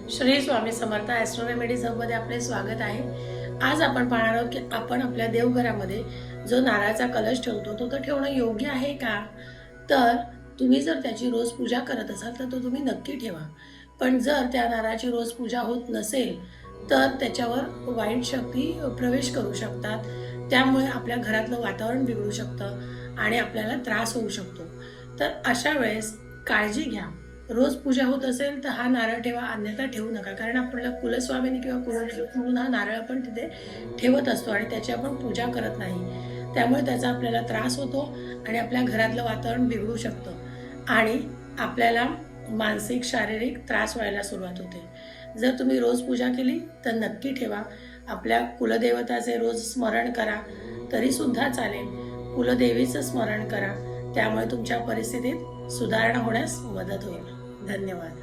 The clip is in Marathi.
श्री स्वामी समर्थ ॲस्ट्रो रेमेडीज हबमध्ये आपले स्वागत आहे। आज आपण पाहणार आहोत की आपण आपल्या देवघरामध्ये जो नारळाचा कलश ठेवतो तो ठेवणं योग्य आहे का। तर तुम्ही जर त्याची रोज पूजा करत असाल तर तो तुम्ही नक्की ठेवा। पण जर त्या नारळाची रोज पूजा होत नसेल तर त्याच्यावर वाईट शक्ती प्रवेश करू शकतात, त्यामुळे आपल्या घरातलं वातावरण बिघडू शकतं आणि आपल्याला त्रास होऊ शकतो। तर अशा वेळेस काळजी घ्या। रोज पूजा होत असेल तर हा नारळ ठेवा, अन्यथा ठेवू नका। कारण आपल्याला कुलस्वामिनी किंवा कुलदेवत म्हणून हा नारळ आपण तिथे ठेवत असतो आणि त्याची आपण पूजा करत नाही, त्यामुळे त्याचा आपल्याला त्रास होतो आणि आपल्या घरातलं वातावरण बिघडू शकतं आणि आपल्याला मानसिक शारीरिक त्रास व्हायला सुरुवात होते। जर तुम्ही रोज पूजा केली तर नक्की ठेवा। आपल्या कुलदेवताचे रोज स्मरण करा तरी सुद्धा चालेल, कुलदेवीचं स्मरण करा, त्यामुळे तुमच्या परिस्थितीत सुधारणा होण्यास मदत होईल। धन्यवाद।